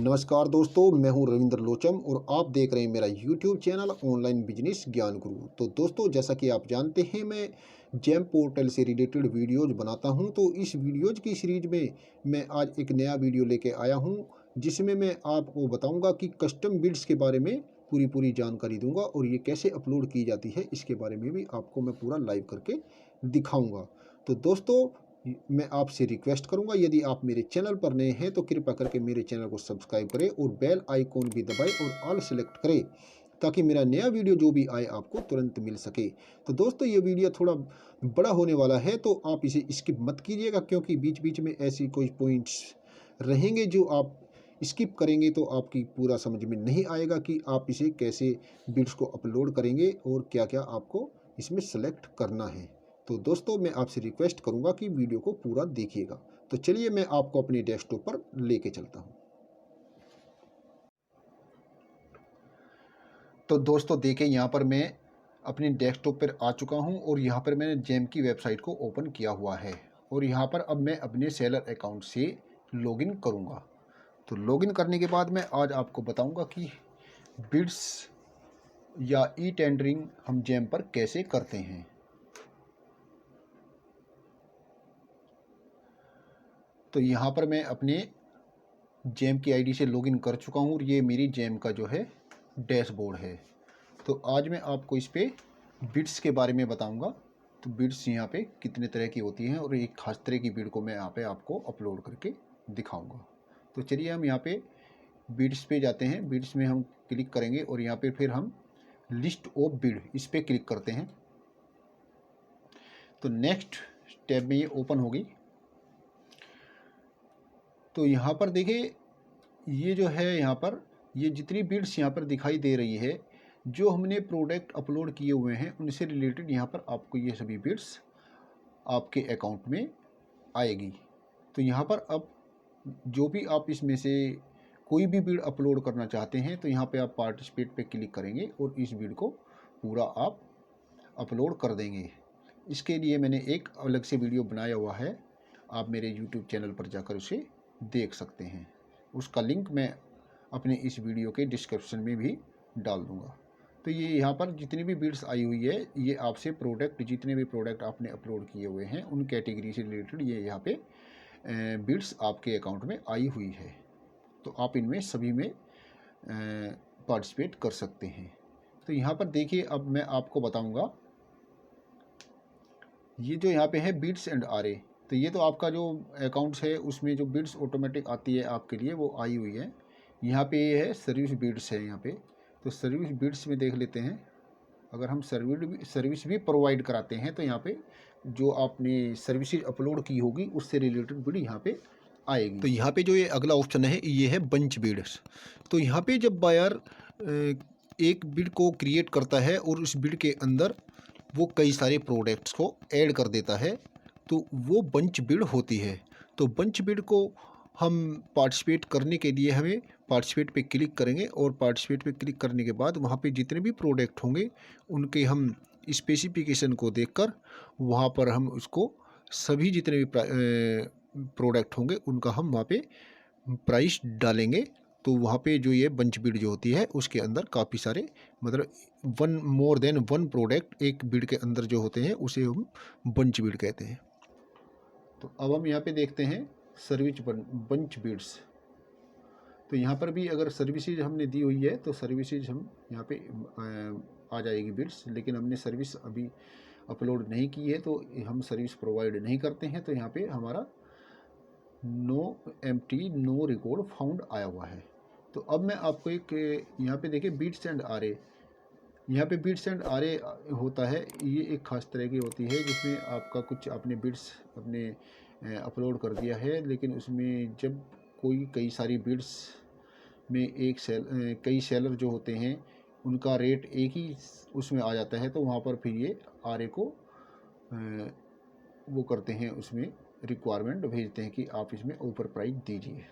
नमस्कार दोस्तों, मैं हूं रविंद्र लोचम और आप देख रहे हैं मेरा यूट्यूब चैनल ऑनलाइन बिजनेस ज्ञान गुरु। तो दोस्तों, जैसा कि आप जानते हैं, मैं जेम पोर्टल से रिलेटेड वीडियोज बनाता हूं। तो इस वीडियोज की सीरीज में मैं आज एक नया वीडियो लेके आया हूं, जिसमें मैं आपको बताऊंगा कि कस्टम बिल्ड्स के बारे में पूरी जानकारी दूंगा और ये कैसे अपलोड की जाती है इसके बारे में भी आपको मैं पूरा लाइव करके दिखाऊंगा। तो दोस्तों, मैं आपसे रिक्वेस्ट करूंगा, यदि आप मेरे चैनल पर नए हैं तो कृपया करके मेरे चैनल को सब्सक्राइब करें और बेल आइकॉन भी दबाएं और ऑल सेलेक्ट करें, ताकि मेरा नया वीडियो जो भी आए आपको तुरंत मिल सके। तो दोस्तों, ये वीडियो थोड़ा बड़ा होने वाला है, तो आप इसे स्किप मत कीजिएगा, क्योंकि बीच बीच में ऐसी कोई पॉइंट्स रहेंगे जो आप स्किप करेंगे तो आपकी पूरा समझ में नहीं आएगा कि आप इसे कैसे बिट्स को अपलोड करेंगे और क्या क्या आपको इसमें सेलेक्ट करना है। तो दोस्तों, मैं आपसे रिक्वेस्ट करूंगा कि वीडियो को पूरा देखिएगा। तो चलिए, मैं आपको अपने डेस्कटॉप पर लेके चलता हूं। तो दोस्तों देखिए, यहाँ पर मैं अपने डेस्कटॉप पर आ चुका हूं और यहाँ पर मैंने जेम की वेबसाइट को ओपन किया हुआ है और यहाँ पर अब मैं अपने सेलर अकाउंट से लॉगिन करूँगा। तो लॉगिन करने के बाद मैं आज आपको बताऊँगा कि बिड्स या ई टेंडरिंग हम जेम पर कैसे करते हैं। तो यहाँ पर मैं अपने जेम की आईडी से लॉगिन कर चुका हूँ और ये मेरी जेम का जो है डैशबोर्ड है। तो आज मैं आपको इस पे बिड्स के बारे में बताऊंगा। तो बिड्स यहाँ पे कितने तरह की होती हैं और एक खास तरह की बिड को मैं यहाँ पे आपको अपलोड करके दिखाऊंगा। तो चलिए, हम यहाँ पे बिड्स पे जाते हैं। बिड्स में हम क्लिक करेंगे और यहाँ पे फिर हम लिस्ट ऑफ बिड इस पर क्लिक करते हैं। तो नेक्स्ट टैब में ये ओपन होगी। तो यहाँ पर देखिए, ये जो है यहाँ पर ये जितनी बिड्स यहाँ पर दिखाई दे रही है, जो हमने प्रोडक्ट अपलोड किए हुए हैं उनसे रिलेटेड यहाँ पर आपको ये सभी बिड्स आपके अकाउंट में आएगी। तो यहाँ पर अब जो भी आप इसमें से कोई भी बिड अपलोड करना चाहते हैं तो यहाँ पे आप पार्टिसिपेट पे क्लिक करेंगे और इस बिड को पूरा आप अपलोड कर देंगे। इसके लिए मैंने एक अलग से वीडियो बनाया हुआ है, आप मेरे यूट्यूब चैनल पर जाकर उसे देख सकते हैं। उसका लिंक मैं अपने इस वीडियो के डिस्क्रिप्शन में भी डाल दूंगा। तो ये यहाँ पर जितनी भी बिड्स आई हुई है, ये आपसे प्रोडक्ट, जितने भी प्रोडक्ट आपने अपलोड किए हुए हैं उन कैटेगरी से रिलेटेड ये यहाँ पे बिड्स आपके अकाउंट में आई हुई है। तो आप इनमें सभी में पार्टिसिपेट कर सकते हैं। तो यहाँ पर देखिए, अब मैं आपको बताऊँगा ये जो यहाँ पे है बिड्स एंड आर ए। तो ये तो आपका जो अकाउंट्स है उसमें जो बिड्स ऑटोमेटिक आती है आपके लिए वो आई हुई है। यहाँ पे ये है सर्विस बिड्स है यहाँ पे। तो सर्विस बिड्स में देख लेते हैं। अगर हम सर्विस भी प्रोवाइड कराते हैं तो यहाँ पे जो आपने सर्विसेज अपलोड की होगी उससे रिलेटेड बिड यहाँ पे आएगी। तो यहाँ पे जो ये अगला ऑप्शन है ये है बंच बिड्स। तो यहाँ पे जब बायर एक बिड को क्रिएट करता है और उस बिड के अंदर वो कई सारे प्रोडक्ट्स को ऐड कर देता है तो वो बंच बिड होती है। तो बंच बिड को हम पार्टिसिपेट करने के लिए हमें पार्टिसिपेट पे क्लिक करेंगे और पार्टिसिपेट पे क्लिक करने के बाद वहाँ पे जितने भी प्रोडक्ट होंगे उनके हम स्पेसिफिकेशन को देखकर वहाँ पर हम उसको सभी जितने भी प्रोडक्ट होंगे उनका हम वहाँ पे प्राइस डालेंगे। तो वहाँ पे जो ये बंच बिड जो होती है उसके अंदर काफ़ी सारे, मतलब मोर देन वन प्रोडक्ट एक बिड के अंदर जो होते हैं उसे हम बंच बिड कहते हैं। तो अब हम यहाँ पे देखते हैं सर्विस बंच बिड्स। तो यहाँ पर भी अगर सर्विसेज हमने दी हुई है तो सर्विसेज हम यहाँ पे आ जाएगी बिड्स, लेकिन हमने सर्विस अभी अपलोड नहीं की है तो हम सर्विस प्रोवाइड नहीं करते हैं। तो यहाँ पे हमारा no empty no record found आया हुआ है। तो अब मैं आपको एक यहाँ पे देखिए बिड्स एंड आर ए, यहाँ पे बिड्स एंड आर ए होता है। ये एक खास तरह की होती है जिसमें आपका कुछ आपने बिड्स अपने अपलोड कर दिया है, लेकिन उसमें जब कोई कई सारी बिड्स में कई सेलर जो होते हैं उनका रेट एक ही उसमें आ जाता है, तो वहाँ पर फिर ये आर ए को वो करते हैं, उसमें रिक्वायरमेंट भेजते हैं कि आप इसमें ऊपर प्राइस दीजिए।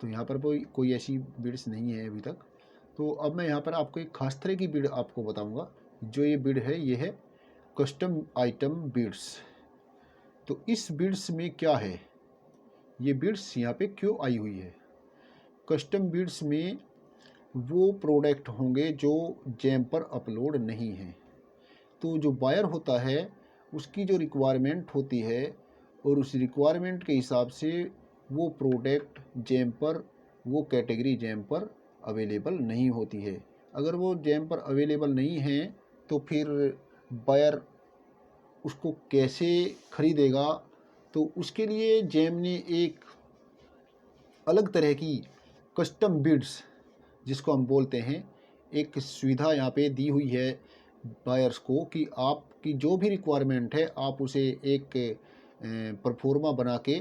तो यहाँ पर कोई ऐसी बिड्स नहीं है अभी तक। तो अब मैं यहाँ पर आपको एक खास तरह की बिड आपको बताऊँगा। जो ये बिड है ये है कस्टम आइटम बिड्स। तो इस बिड्स में क्या है, ये बिड्स यहाँ पे क्यों आई हुई है। कस्टम बिड्स में वो प्रोडक्ट होंगे जो जैम पर अपलोड नहीं हैं। तो जो बायर होता है उसकी जो रिक्वायरमेंट होती है और उस रिक्वायरमेंट के हिसाब से वो प्रोडक्ट जैम पर, वो कैटेगरी जैम पर अवेलेबल नहीं होती है। अगर वो जैम पर अवेलेबल नहीं है तो फिर बायर उसको कैसे ख़रीदेगा? तो उसके लिए जैम ने एक अलग तरह की कस्टम बिड्स, जिसको हम बोलते हैं, एक सुविधा यहाँ पे दी हुई है बायर्स को कि आपकी जो भी रिक्वायरमेंट है आप उसे एक परफॉर्मा बना के,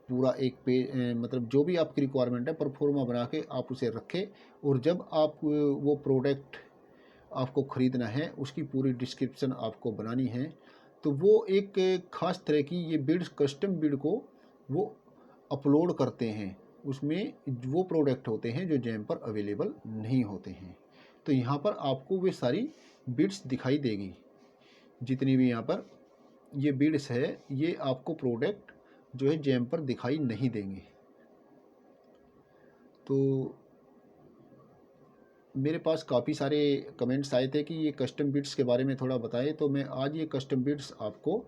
पूरा एक मतलब जो भी आपकी रिक्वायरमेंट है परफॉर्मा बना के आप उसे रखें, और जब आप वो प्रोडक्ट आपको ख़रीदना है उसकी पूरी डिस्क्रिप्शन आपको बनानी है। तो वो एक ख़ास तरह की ये बिड्स, कस्टम बिड को वो अपलोड करते हैं। उसमें वो प्रोडक्ट होते हैं जो जैम पर अवेलेबल नहीं होते हैं। तो यहाँ पर आपको वे सारी बिड्स दिखाई देगी। जितनी भी यहाँ पर ये बिड्स है, ये आपको प्रोडक्ट जो है जैम पर दिखाई नहीं देंगे। तो मेरे पास काफ़ी सारे कमेंट्स आए थे कि ये कस्टम बिड्स के बारे में थोड़ा बताएं, तो मैं आज ये कस्टम बिड्स आपको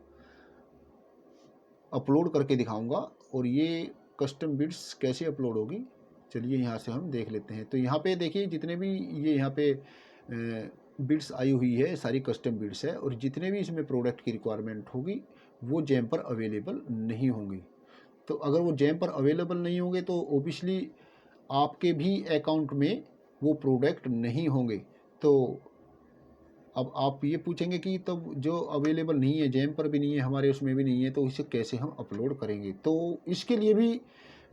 अपलोड करके दिखाऊंगा। और ये कस्टम बिड्स कैसे अपलोड होगी, चलिए यहाँ से हम देख लेते हैं। तो यहाँ पे देखिए जितने भी ये यहाँ पे बिड्स आई हुई है सारी कस्टम बिड्स है, और जितने भी इसमें प्रोडक्ट की रिक्वायरमेंट होगी वो जैम पर अवेलेबल नहीं होंगी। तो अगर वो जैम पर अवेलेबल नहीं होंगे तो ओबियसली आपके भी अकाउंट में वो प्रोडक्ट नहीं होंगे। तो अब आप ये पूछेंगे कि तब जो अवेलेबल नहीं है, जैम पर भी नहीं है, हमारे उसमें भी नहीं है, तो इसे कैसे हम अपलोड करेंगे? तो इसके लिए भी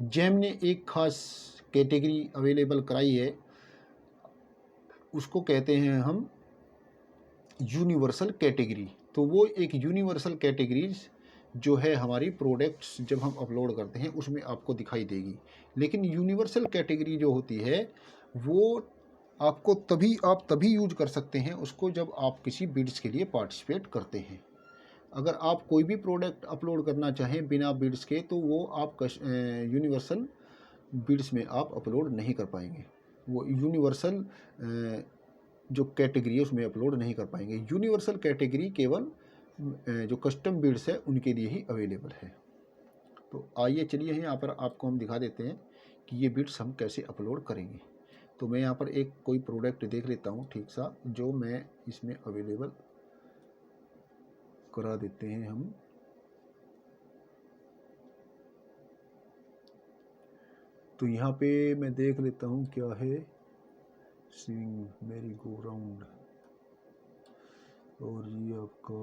जैम ने एक ख़ास कैटेगरी अवेलेबल कराई है, उसको कहते हैं हम यूनिवर्सल कैटेगरी। तो वो एक यूनिवर्सल कैटेगरीज जो है हमारी प्रोडक्ट्स जब हम अपलोड करते हैं उसमें आपको दिखाई देगी। लेकिन यूनिवर्सल कैटेगरी जो होती है वो आपको आप तभी यूज कर सकते हैं उसको जब आप किसी बिड्स के लिए पार्टिसिपेट करते हैं। अगर आप कोई भी प्रोडक्ट अपलोड करना चाहें बिना बिड्स के, तो वो आप यूनिवर्सल बिड्स में आप अपलोड नहीं कर पाएंगे। वो यूनिवर्सल जो कैटेगरी है उसमें अपलोड नहीं कर पाएंगे। यूनिवर्सल कैटेगरी केवल जो कस्टम बिड्स है उनके लिए ही अवेलेबल है। तो आइए चलिए यहाँ पर आपको हम दिखा देते हैं कि ये बिड्स हम कैसे अपलोड करेंगे। तो मैं यहाँ पर एक कोई प्रोडक्ट देख लेता हूँ ठीक सा, जो मैं इसमें अवेलेबल करा देते हैं हम। तो यहाँ पे मैं देख लेता हूँ क्या है, स्विंग मेरी गो राउंड, और ये आपका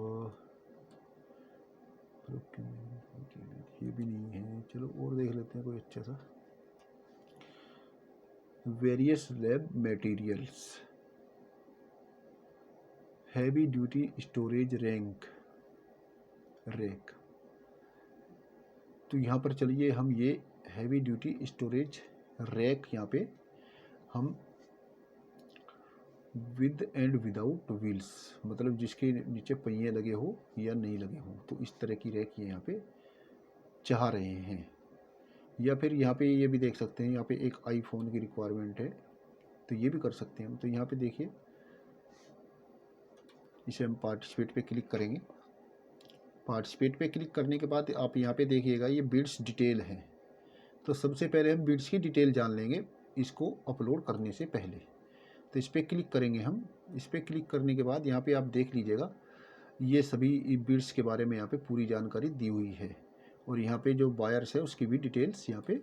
ये भी नहीं है। चलो और देख लेते हैं कोई अच्छा सा। Various lab materials, heavy duty storage rack. तो यहाँ पर चलिए हम ये हैवी ड्यूटी स्टोरेज रैक यहाँ पे हम विद एंड विदाउट व्हील्स, मतलब जिसके नीचे पहिए लगे हो या नहीं लगे हो, तो इस तरह की रैक ये यहाँ पे चाह रहे हैं। या फिर यहाँ पे ये भी देख सकते हैं, यहाँ पे एक आईफोन की रिक्वायरमेंट है तो ये भी कर सकते हैं हम। तो यहाँ पे देखिए, इसे हम पार्टिसिपेट पे क्लिक करेंगे। पार्टिसिपेट पे क्लिक करने के बाद आप यहाँ पे देखिएगा ये बिड्स डिटेल है। तो सबसे पहले हम बिड्स की डिटेल जान लेंगे इसको अपलोड करने से पहले। तो इस पर क्लिक करेंगे हम। इस पर क्लिक करने के बाद यहाँ पे आप देख लीजिएगा ये सभी बिड्स के बारे में यहाँ पे पूरी जानकारी दी हुई है। और यहाँ पे जो बायर्स है उसकी भी डिटेल्स यहाँ पे,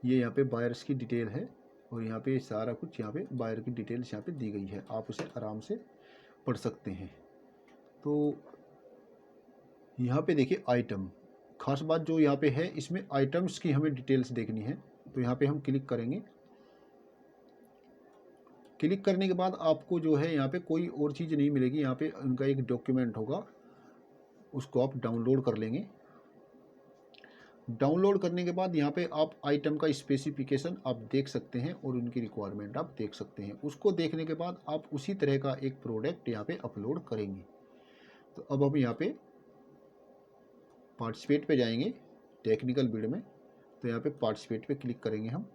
ये यहाँ पे बायर्स की डिटेल है, और यहाँ पे सारा कुछ यहाँ पे बायर की डिटेल्स यहाँ पे दी गई है, आप उसे आराम से पढ़ सकते हैं। तो यहाँ पे देखिए आइटम, खास बात जो यहाँ पे है इसमें आइटम्स की हमें डिटेल्स देखनी है। तो यहाँ पे हम क्लिक करेंगे। क्लिक करने के बाद आपको जो है यहाँ पे कोई और चीज़ नहीं मिलेगी, यहाँ पे उनका एक डॉक्यूमेंट होगा, उसको आप डाउनलोड कर लेंगे। डाउनलोड करने के बाद यहाँ पे आप आइटम का स्पेसिफिकेशन आप देख सकते हैं और उनकी रिक्वायरमेंट आप देख सकते हैं। उसको देखने के बाद आप उसी तरह का एक प्रोडक्ट यहाँ पे अपलोड करेंगे। तो अब हम यहाँ पे पार्टिसिपेट पे जाएंगे टेक्निकल बिड में। तो यहाँ पे पार्टिसिपेट पे क्लिक करेंगे हम।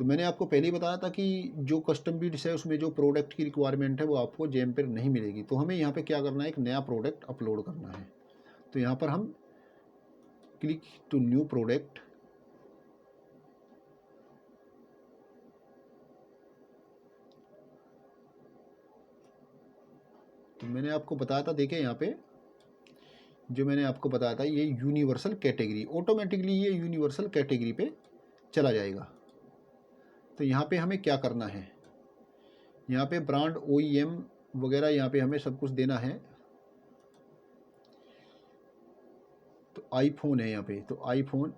तो मैंने आपको पहले ही बताया था कि जो कस्टम बीड्स है उसमें जो प्रोडक्ट की रिक्वायरमेंट है वो आपको जेम पर नहीं मिलेगी। तो हमें यहाँ पे क्या करना है, एक नया प्रोडक्ट अपलोड करना है। तो यहाँ पर हम क्लिक टू न्यू प्रोडक्ट, तो मैंने आपको बताया था, देखिए यहाँ पे जो मैंने आपको बताया था ये यूनिवर्सल कैटेगरी, ऑटोमेटिकली ये यूनिवर्सल कैटेगरी पे चला जाएगा। तो यहाँ पे हमें क्या करना है, यहाँ पे ब्रांड OEM वगैरह यहाँ पे हमें सब कुछ देना है। तो आईफोन है यहाँ पे, तो आईफोन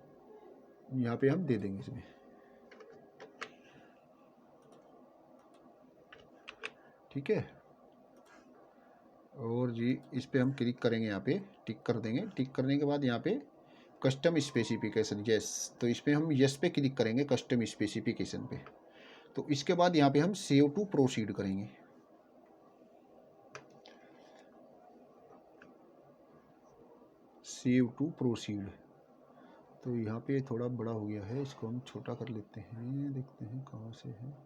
यहाँ पे हम दे देंगे इसमें, ठीक है। और जी इस पे हम क्लिक करेंगे, यहाँ पे टिक कर देंगे। टिक करने के बाद यहाँ पे कस्टम स्पेसिफिकेशन, यस, तो इस पर हम यस पे क्लिक करेंगे, कस्टम स्पेसिफिकेशन पे। तो इसके बाद यहाँ पे हम सेव टू प्रोसीड करेंगे। सेव टू प्रोसीड, तो यहाँ पे थोड़ा बड़ा हो गया है, इसको हम छोटा कर लेते हैं, देखते हैं कहाँ से है,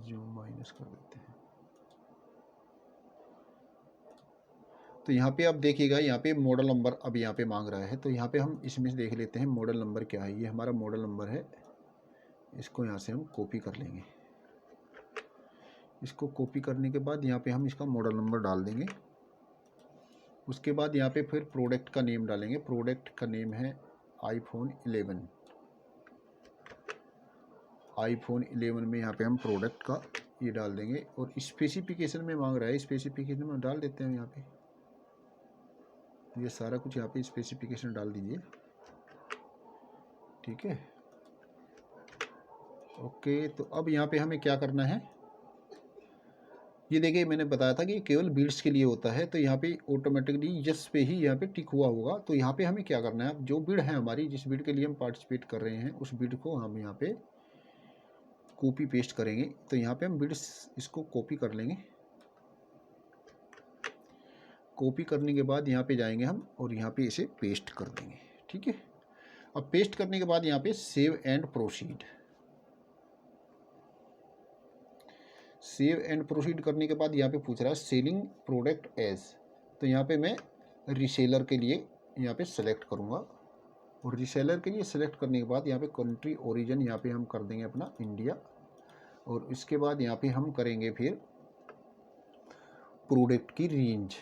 जो माइनस कर देते हैं। तो यहाँ पे आप देखिएगा, यहाँ पे मॉडल नंबर अब यहाँ पे मांग रहा है। तो यहाँ पे हम इसमें देख लेते हैं मॉडल नंबर क्या है। ये हमारा मॉडल नंबर है, इसको यहाँ से हम कॉपी कर लेंगे। इसको कॉपी करने के बाद यहाँ पे हम इसका मॉडल नंबर डाल देंगे। उसके बाद यहाँ पे फिर प्रोडक्ट का नेम डालेंगे। प्रोडक्ट का नेम है आईफोन 11। आईफोन 11 में यहाँ पे हम प्रोडक्ट का ये डाल देंगे। और स्पेसिफिकेशन में मांग रहा है, स्पेसिफिकेशन में डाल देते हैं यहाँ पे, ये सारा कुछ यहाँ पे स्पेसिफिकेशन डाल दीजिए, ठीक है। ओके, तो अब यहाँ पे हमें क्या करना है, ये देखिए मैंने बताया था कि केवल बीड्स के लिए होता है। तो यहाँ पे ऑटोमेटिकली यस पे ही यहाँ पे टिक हुआ होगा। तो यहाँ पे हमें क्या करना है, जो बीड है हमारी, जिस बीड के लिए हम पार्टिसिपेट कर रहे हैं, उस बीड को हम यहाँ पे कॉपी पेस्ट करेंगे। तो यहाँ पे हम बीड्स इसको कॉपी कर लेंगे। कॉपी करने के बाद यहाँ पे जाएंगे हम और यहाँ पे इसे पेस्ट कर देंगे, ठीक है। अब पेस्ट करने के बाद यहाँ पे save and proceed, save and proceed करने के बाद यहाँ पे पूछ रहा है सेलिंग प्रोडक्ट एज। तो यहाँ पे मैं रीसेलर के लिए यहाँ पे सेलेक्ट करूँगा। और रीसेलर के लिए सेलेक्ट करने के बाद यहाँ पे कंट्री ओरिजिन यहाँ पे हम कर देंगे अपना इंडिया। और इसके बाद यहाँ पे हम करेंगे फिर प्रोडक्ट की रेंज।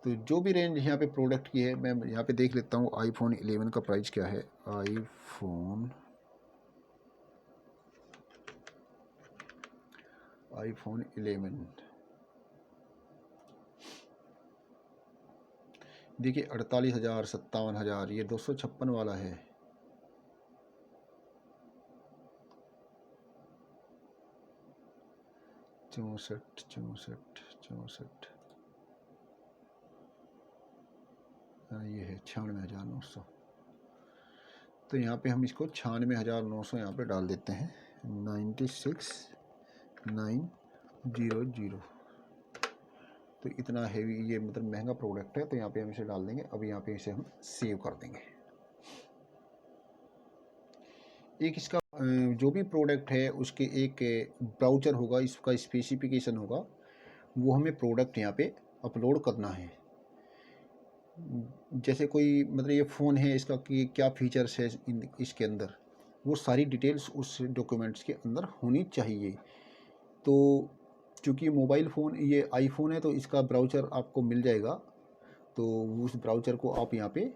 तो जो भी रेंज यहाँ पे प्रोडक्ट की है, मैं यहाँ पे देख लेता हूँ आईफोन 11 का प्राइस क्या है। आईफोन 11 देखिए 48,000, 57,000, ये 256 वाला है। चौंसठ, ये है 96,900। तो यहाँ पे हम इसको 96,900 यहाँ पे डाल देते हैं, 96,900। तो इतना हैवी, ये मतलब महंगा प्रोडक्ट है, तो यहाँ पे हम इसे डाल देंगे। अब यहाँ पे इसे हम सेव कर देंगे। एक इसका जो भी प्रोडक्ट है उसके एक ब्राउचर होगा, इसका स्पेसिफिकेशन होगा, वो हमें प्रोडक्ट यहाँ पे अपलोड करना है। जैसे कोई मतलब ये फ़ोन है, इसका कि क्या फीचर्स है इसके अंदर, वो सारी डिटेल्स उस डॉक्यूमेंट्स के अंदर होनी चाहिए। तो चूँकि मोबाइल फ़ोन ये आईफोन है, तो इसका ब्राउचर आपको मिल जाएगा। तो उस ब्राउचर को आप यहाँ पे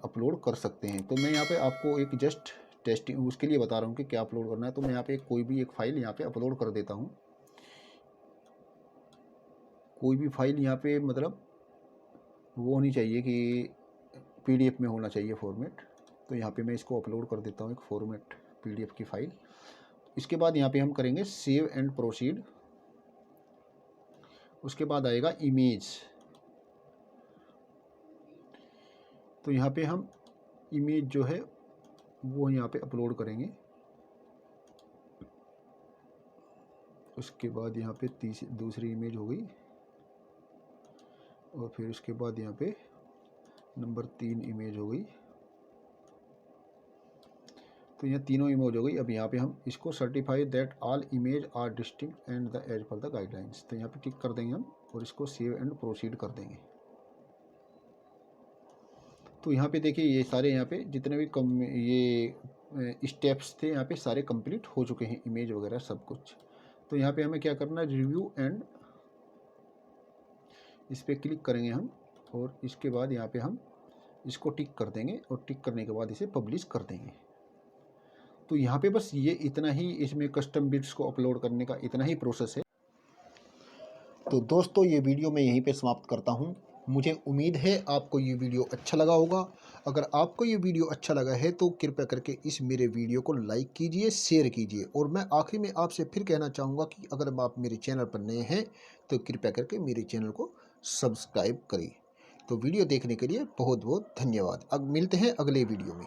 अपलोड कर सकते हैं। तो मैं यहाँ पे आपको एक जस्ट टेस्टिंग उसके लिए बता रहा हूँ कि क्या अपलोड करना है। तो मैं यहाँ पे कोई भी एक फ़ाइल यहाँ पे अपलोड कर देता हूँ। कोई भी फाइल यहाँ पे मतलब वो होनी चाहिए कि PDF में होना चाहिए फॉर्मेट। तो यहाँ पे मैं इसको अपलोड कर देता हूँ, एक फॉर्मेट PDF की फ़ाइल। इसके बाद यहाँ पे हम करेंगे सेव एंड प्रोसीड। उसके बाद आएगा इमेज। तो यहाँ पे हम इमेज जो है वो यहाँ पे अपलोड करेंगे। उसके बाद यहाँ पे दूसरी इमेज हो गई। और फिर उसके बाद यहाँ पे नंबर 3 इमेज हो गई। तो यहाँ तीनों इमेज हो गई। अब यहाँ पे हम इसको certify that all image are distinct and the as per the guidelines, तो यहाँ पे टिक कर देंगे हम और इसको सेव एंड प्रोसीड कर देंगे। तो यहाँ पे देखिए ये सारे यहाँ पे जितने भी ये स्टेप्स थे यहाँ पे सारे कंप्लीट हो चुके हैं, इमेज वगैरह सब कुछ। तो यहाँ पे हमें क्या करना है, रिव्यू एंड इस पर क्लिक करेंगे हम और इसके बाद यहाँ पे हम इसको टिक कर देंगे और टिक करने के बाद इसे पब्लिश कर देंगे। तो यहाँ पे बस ये इतना ही, इसमें कस्टम बिट्स को अपलोड करने का इतना ही प्रोसेस है। तो दोस्तों ये वीडियो मैं यहीं पे समाप्त करता हूँ। मुझे उम्मीद है आपको ये वीडियो अच्छा लगा होगा। अगर आपको ये वीडियो अच्छा लगा है तो कृपया करके इस मेरे वीडियो को लाइक कीजिए, शेयर कीजिए। और मैं आखिर में आपसे फिर कहना चाहूँगा कि अगर आप मेरे चैनल पर नए हैं तो कृपया करके मेरे चैनल को सब्सक्राइब करें। तो वीडियो देखने के लिए बहुत बहुत धन्यवाद। अब मिलते हैं अगले वीडियो में।